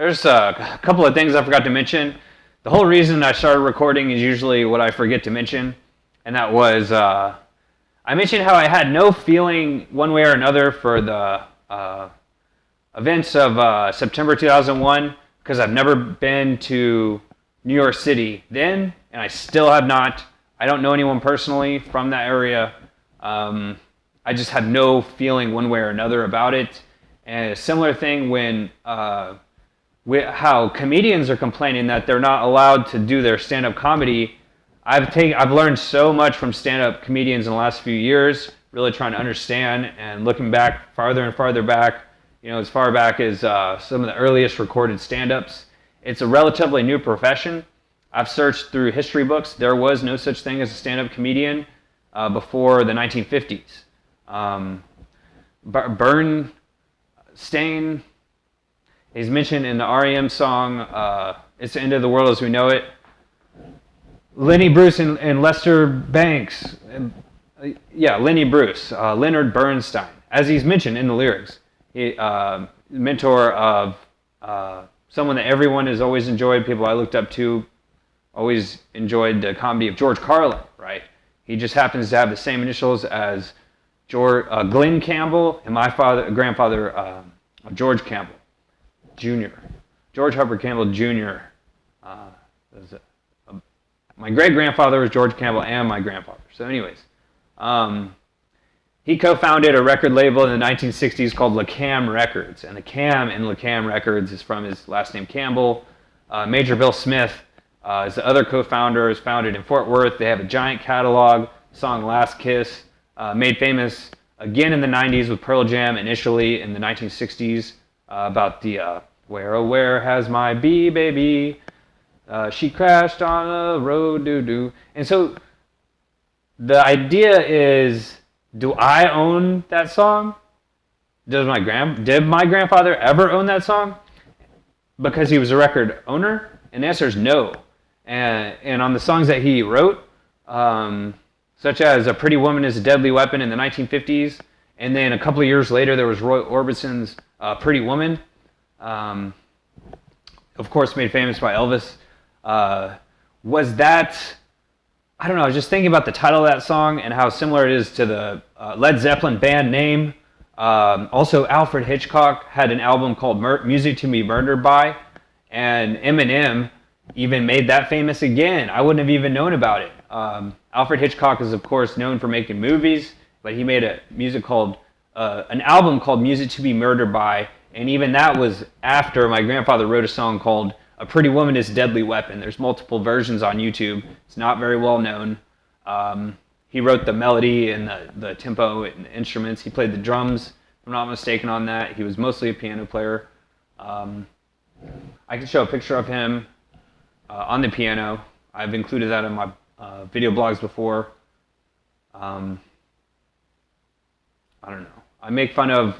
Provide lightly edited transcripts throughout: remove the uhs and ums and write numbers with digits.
There's a couple of things I forgot to mention. The whole reason I started recording is usually what I forget to mention, and that was I mentioned how I had no feeling one way or another for the events of September 2001 because I've never been to New York City then, and I still have not. I don't know anyone personally from that area. I just had no feeling one way or another about it. And a similar thing when how comedians are complaining that they're not allowed to do their stand-up comedy. I've learned so much from stand-up comedians in the last few years, really trying to understand and looking back farther and farther back, as far back as some of the earliest recorded stand-ups. It's a relatively new profession. I've searched through history books. There was no such thing as a stand-up comedian before the 1950s. Bernstein is mentioned in the REM song, It's the End of the World as We Know It. Lenny Bruce and Lester Banks. Lenny Bruce. Leonard Bernstein, as he's mentioned in the lyrics. He, mentor of someone that everyone has always enjoyed, people I looked up to, always enjoyed the comedy of George Carlin, right? He just happens to have the same initials as Glenn Campbell and my grandfather, George Campbell Jr. George Hubbard Campbell Jr. My great-grandfather was George Campbell and my grandfather. So anyways, he co-founded a record label in the 1960s called LaCam Records. And the Cam in LaCam Records is from his last name Campbell. Major Bill Smith is the other co-founder, is founded in Fort Worth. They have a giant catalog, song Last Kiss, made famous again in the 90s with Pearl Jam, initially in the 1960s, about the where, oh, where has my bee, baby? She crashed on a road, doo-doo. And so the idea is, do I own that song? Did my grandfather ever own that song? Because he was a record owner? And the answer is no. And on the songs that he wrote, such as A Pretty Woman is a Deadly Weapon in the 1950s, and then a couple of years later there was Roy Orbison's Pretty Woman, of course made famous by Elvis. Was that, I don't know, I was just thinking about the title of that song and how similar it is to the Led Zeppelin band name. Also, Alfred Hitchcock had an album called Music to Be Murdered By, and Eminem even made that famous again. I wouldn't have even known about it. Alfred Hitchcock is, of course, known for making movies, but he made an album called Music to Be Murdered By, and even that was after my grandfather wrote a song called A Pretty Woman is a Deadly Weapon. There's multiple versions on YouTube. It's not very well known. He wrote the melody and the tempo and the instruments. He played the drums, if I'm not mistaken, on that. He was mostly a piano player. I can show a picture of him on the piano. I've included that in my video blogs before. I don't know. I make fun of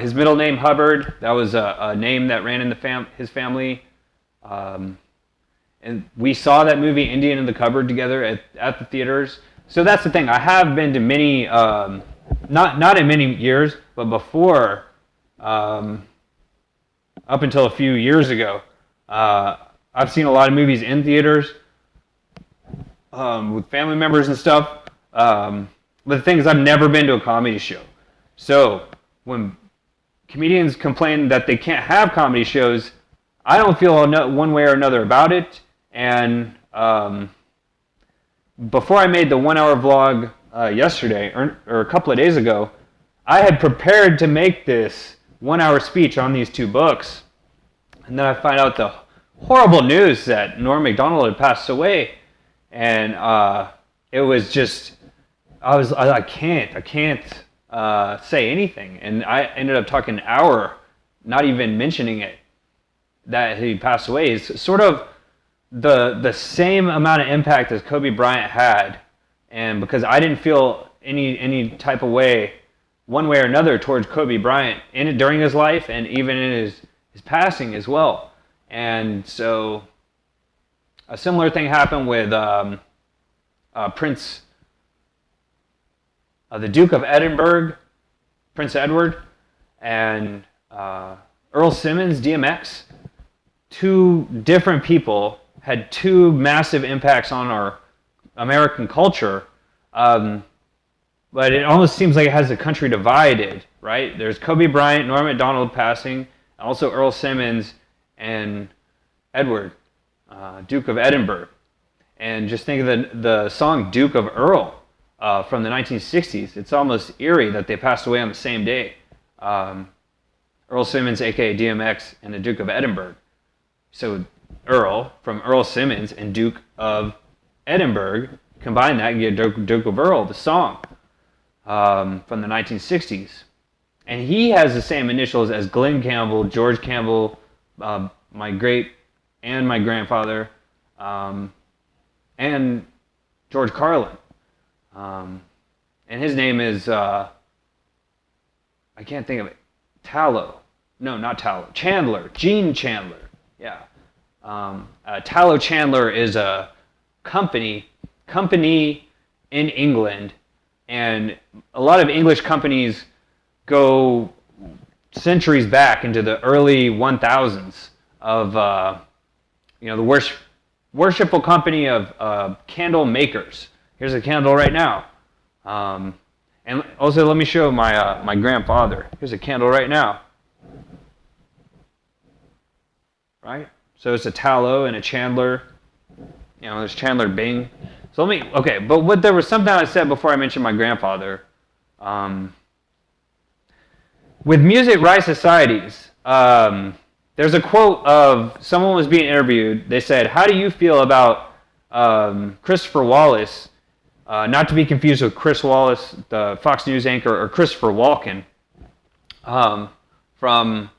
his middle name, Hubbard. That was a name that ran in his family. And we saw that movie Indian in the Cupboard together at the theaters. So that's the thing. I have been to many, not in many years, but before, up until a few years ago, I've seen a lot of movies in theaters with family members and stuff. But the thing is, I've never been to a comedy show. So when comedians complain that they can't have comedy shows, I don't feel one way or another about it. And before I made the 1 hour vlog yesterday, or a couple of days ago, I had prepared to make this 1 hour speech on these two books. And then I find out the horrible news that Norm Macdonald had passed away. And it was just, I can't say anything. And I ended up talking an hour, not even mentioning it, that he passed away. It's sort of the same amount of impact as Kobe Bryant had, and because I didn't feel any type of way, one way or another, towards Kobe Bryant during his life and even in his passing as well. And so a similar thing happened with Prince, the Duke of Edinburgh, Prince Edward, and Earl Simmons, DMX. two different people had two massive impacts on our American culture, but it almost seems like it has the country divided, right? There's Kobe Bryant, Norm Macdonald passing, also Earl Simmons and Edward, Duke of Edinburgh. And just think of the song Duke of Earl from the 1960s. It's almost eerie that they passed away on the same day. Earl Simmons, aka DMX, and the Duke of Edinburgh. So Earl, from Earl Simmons, and Duke of Edinburgh, combine that and get Duke of Earl, the song from the 1960s. And he has the same initials as Glenn Campbell, George Campbell, my great and my grandfather, and George Carlin. And his name is, I can't think of it, Chandler, Gene Chandler. Yeah. Tallow Chandler is a company in England, and a lot of English companies go centuries back into the early 1000s of the worshipful company of candle makers. Here's a candle right now, and also let me show my grandfather. Here's a candle right now, right? So it's a Tallow and a Chandler. There's Chandler Bing. So but there was something I said before I mentioned my grandfather. With music rise societies, there's a quote of someone was being interviewed. They said, "How do you feel about Christopher Wallace?" Not to be confused with Chris Wallace, the Fox News anchor, or Christopher Walken, from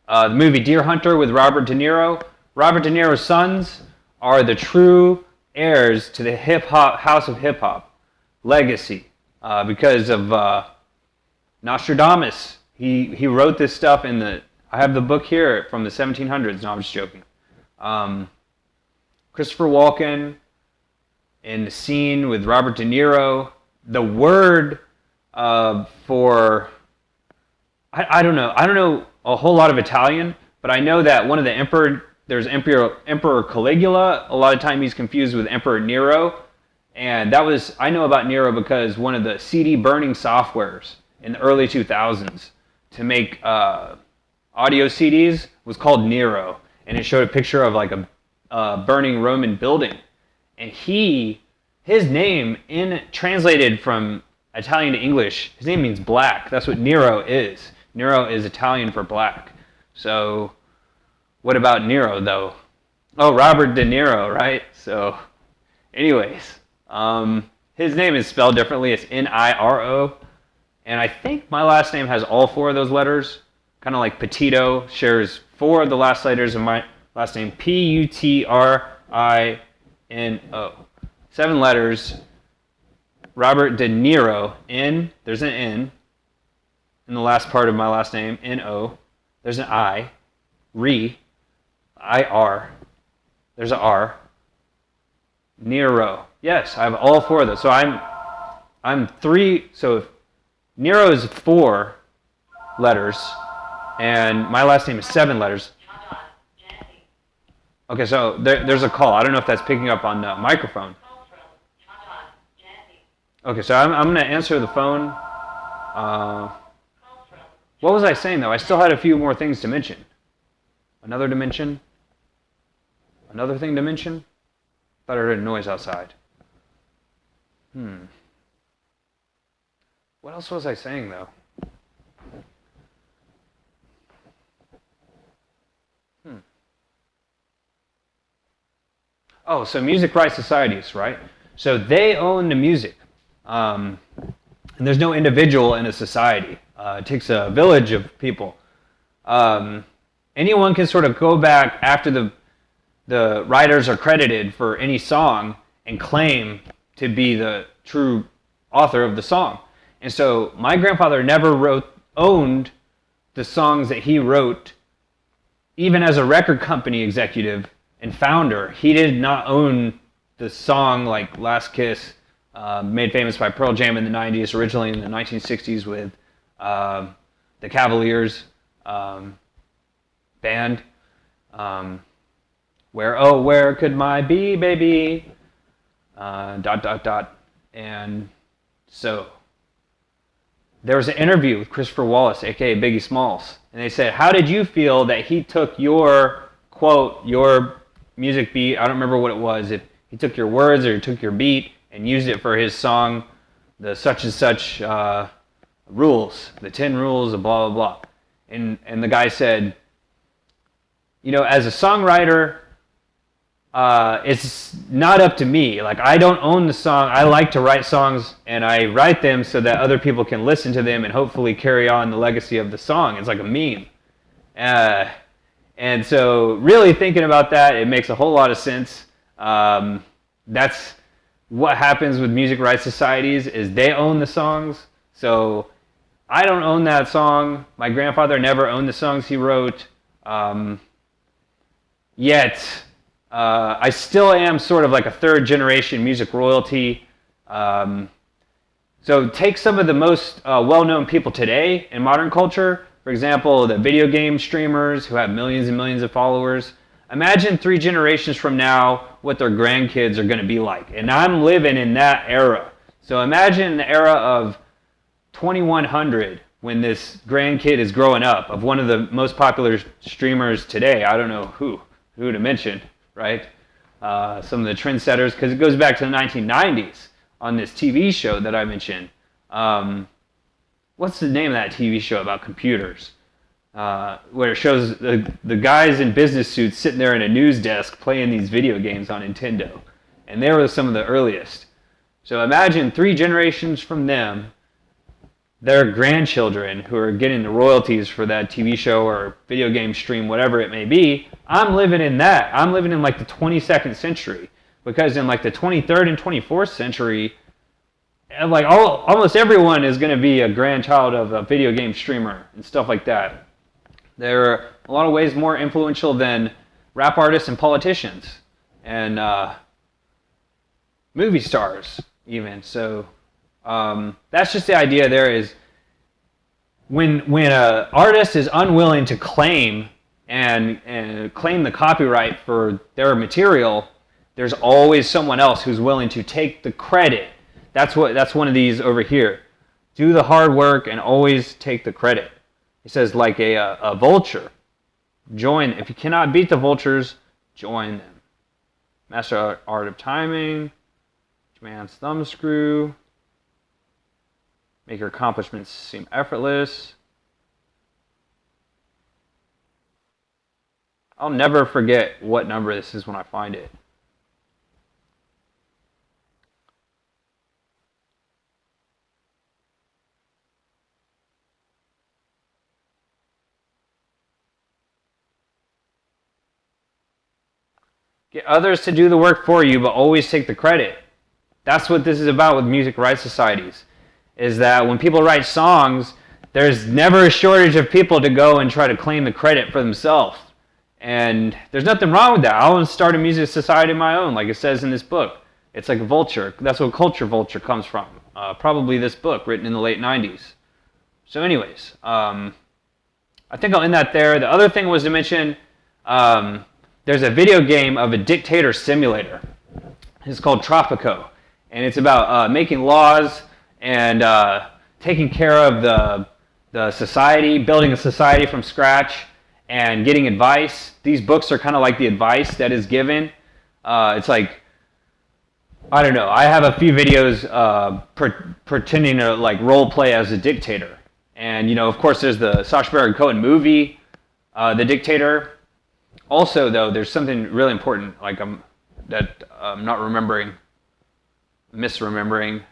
the movie Deer Hunter with Robert De Niro. Robert De Niro's sons are the true heirs to the hip-hop, House of Hip-Hop legacy because of Nostradamus. He wrote this stuff I have the book here from the 1700s. No, I'm just joking. Christopher Walken in the scene with Robert De Niro. The word for... I don't know a whole lot of Italian, but I know that one of the there's Emperor Caligula. A lot of time he's confused with Emperor Nero. And I know about Nero because one of the CD burning softwares in the early 2000s to make audio CDs was called Nero. And it showed a picture of like a burning Roman building. And his name, translated from Italian to English, his name means black. That's what Nero is. Nero is Italian for black. So what about Nero, though? Oh, Robert De Niro, right? So anyways, his name is spelled differently. It's Niro. And I think my last name has all four of those letters. Kind of like Petito shares four of the last letters of my last name. Putrino. 7 letters. Robert De Niro. There's an N in the last part of my last name. N-O. There's an I. I-R. There's an R. Nero. Yes, I have all four of those. So I'm 3. So if Nero is 4 letters, and my last name is 7 letters. Okay, so there's a call. I don't know if that's picking up on the microphone. Okay, so I'm going to answer the phone. What was I saying, though? I still had a few more things to mention. Another dimension? Another thing to mention? Thought I heard a noise outside. What else was I saying, though? Oh, so music rights societies, right? So they own the music. And there's no individual in a society. It takes a village of people. Anyone can sort of go back after the writers are credited for any song and claim to be the true author of the song. And so my grandfather never owned the songs that he wrote, even as a record company executive and founder. He did not own the song like Last Kiss, made famous by Pearl Jam in the 90s, originally in the 1960s with the Cavaliers band. where could my bee baby? Dot, dot, dot. And so there was an interview with Christopher Wallace, aka Biggie Smalls, and they said, how did you feel that he took your quote, your music beat, I don't remember what it was, if he took your words or he took your beat and used it for his song, the such and such rules, the 10 rules of blah, blah, blah. And the guy said, as a songwriter, it's not up to me. Like, I don't own the song. I like to write songs, and I write them so that other people can listen to them and hopefully carry on the legacy of the song. It's like a meme. And so really thinking about that, it makes a whole lot of sense. That's what happens with music rights societies, is they own the songs. So I don't own that song. My grandfather never owned the songs he wrote. Yet I still am sort of like a third generation music royalty. So take some of the most well-known people today in modern culture. For example, the video game streamers who have millions and millions of followers. Imagine 3 generations from now what their grandkids are going to be like. And I'm living in that era. So imagine the era of 2100 when this grandkid is growing up, of one of the most popular streamers today. I don't know who to mention, right? Some of the trendsetters, because it goes back to the 1990s on this TV show that I mentioned. What's the name of that TV show about computers? Where it shows the guys in business suits sitting there in a news desk playing these video games on Nintendo. And they were some of the earliest. So imagine 3 generations from them, their grandchildren who are getting the royalties for that TV show or video game stream, whatever it may be. I'm living in that. I'm living in like the 22nd century. Because in like the 23rd and 24th century, like almost everyone is going to be a grandchild of a video game streamer and stuff like that. They're a lot of ways more influential than rap artists and politicians and movie stars even. So that's just the idea. There is when an artist is unwilling to claim and claim the copyright for their material, there's always someone else who's willing to take the credit. That's one of these over here. Do the hard work and always take the credit. It says like a vulture. Join. If you cannot beat the vultures, join them. Master art of timing. Man's thumb screw. Make your accomplishments seem effortless. I'll never forget what number this is when I find it. Get others to do the work for you, but always take the credit. That's what this is about with music rights societies, is that when people write songs, there's never a shortage of people to go and try to claim the credit for themselves. And there's nothing wrong with that. I want to start a music society of my own, like it says in this book. It's like a vulture. That's what Culture Vulture comes from. Probably this book, written in the late 90s. So anyways, I think I'll end that there. The other thing was to mention, there's a video game of a dictator simulator. It's called Tropico. And it's about making laws and taking care of the society, building a society from scratch, and getting advice. These books are kind of like the advice that is given. It's like, I don't know, I have a few videos pretending to like role play as a dictator. And, of course, there's the Sacha Baron Cohen movie, The Dictator. Also, though, there's something really important, like that I'm not misremembering.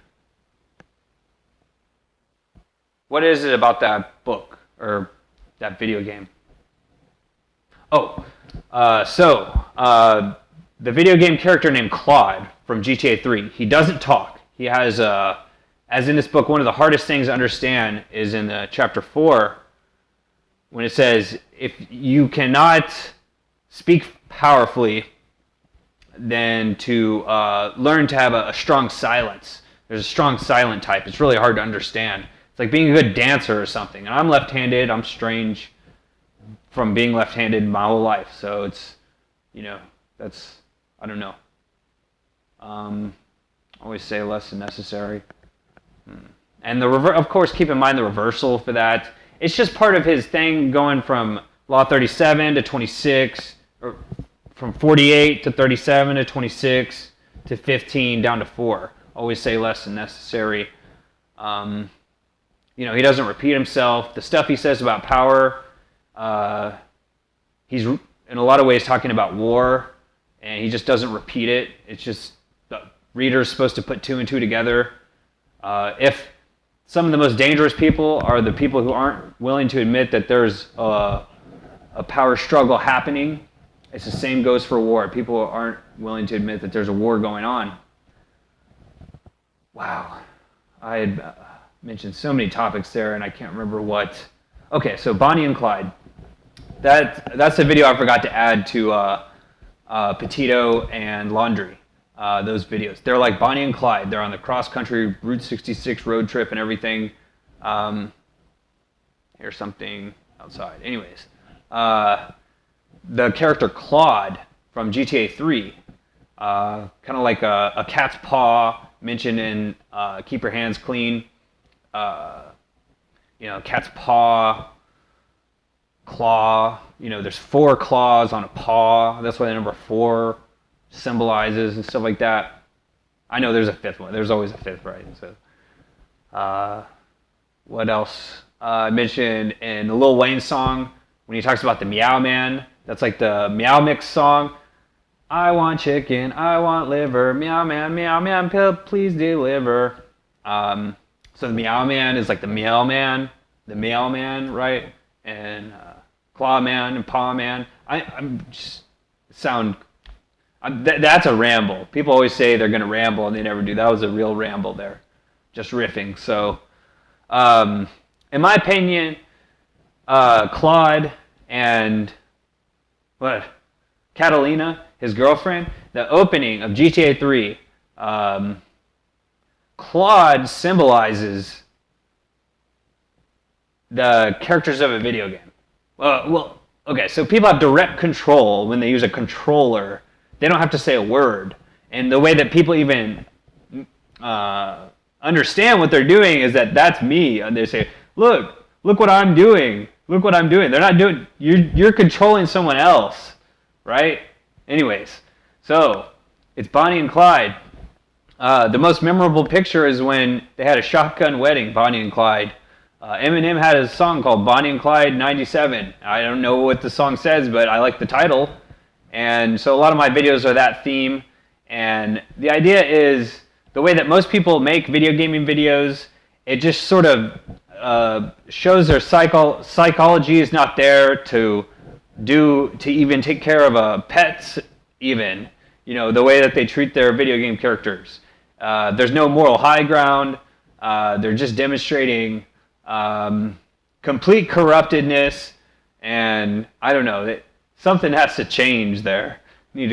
What is it about that book or that video game? Oh, the video game character named Claude from GTA 3, he doesn't talk. He has, as in this book, one of the hardest things to understand is in chapter 4, when it says, if you cannot speak powerfully, then to learn to have a strong silence. There's a strong silent type. It's really hard to understand. It's like being a good dancer or something. And I'm left-handed. I'm strange from being left-handed my whole life. So it's, That's, I don't know. Always say less than necessary. And of course, keep in mind the reversal for that. It's just part of his thing going from Law 37 to 26, or from 48 to 37 to 26 to 15 down to 4. Always say less than necessary. He doesn't repeat himself. The stuff he says about power, he's in a lot of ways talking about war, and he just doesn't repeat it. It's just the reader's supposed to put 2 and 2 together. If some of the most dangerous people are the people who aren't willing to admit that there's a power struggle happening, it's the same goes for war. People aren't willing to admit that there's a war going on. Wow. I had mentioned so many topics there, and I can't remember what. Okay, so Bonnie and Clyde. That's a video I forgot to add to Petito and Laundry. Those videos. They're like Bonnie and Clyde. They're on the cross-country Route 66 road trip and everything. Here's something outside. Anyways, the character Claude from GTA 3, kind of like a cat's paw mentioned in Keep Your Hands Clean. Cat's paw, claw. There's 4 claws on a paw. That's why the number 4 symbolizes and stuff like that. I know there's a 5th one. There's always a 5th, right? So, what else? I mentioned in the Lil Wayne song when he talks about the Meow Man. That's like the Meow Mix song. I want chicken, I want liver, meow man, please deliver. So the Meow Man is like the mailman, right? And Claw Man and Paw Man. That's a ramble. People always say they're going to ramble and they never do. That was a real ramble there. Just riffing. So, in my opinion, Claude and Catalina, his girlfriend, the opening of GTA 3, Claude symbolizes the characters of a video game. Okay, so people have direct control when they use a controller. They don't have to say a word. And the way that people even understand what they're doing is that that's me. And they say, look what I'm doing. Look what I'm doing. They're not doing, you're controlling someone else, right? Anyways, so it's Bonnie and Clyde. The most memorable picture is when they had a shotgun wedding, Bonnie and Clyde. Eminem had a song called Bonnie and Clyde 97. I don't know what the song says, but I like the title. And so a lot of my videos are that theme. And the idea is the way that most people make video gaming videos, it just sort of shows their psychology is not there to even take care of pets even. The way that they treat their video game characters. There's no moral high ground. They're just demonstrating complete corruptedness, and I don't know. Something has to change there. People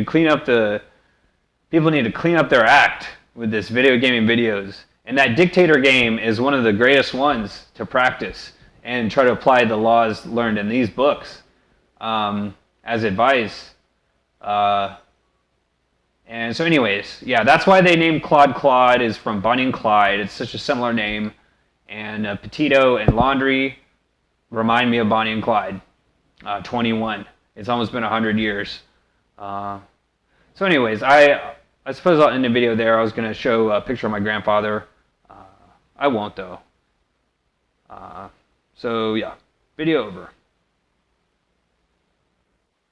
need to clean up their act with this video gaming videos. And that dictator game is one of the greatest ones to practice and try to apply the laws learned in these books as advice. And so anyways, yeah, that's why they named Claude is from Bonnie and Clyde. It's such a similar name. And Petito and Laundry remind me of Bonnie and Clyde. 21. It's almost been 100 years. So anyways, I suppose I'll end the video there. I was going to show a picture of my grandfather. I won't though. So yeah, video over.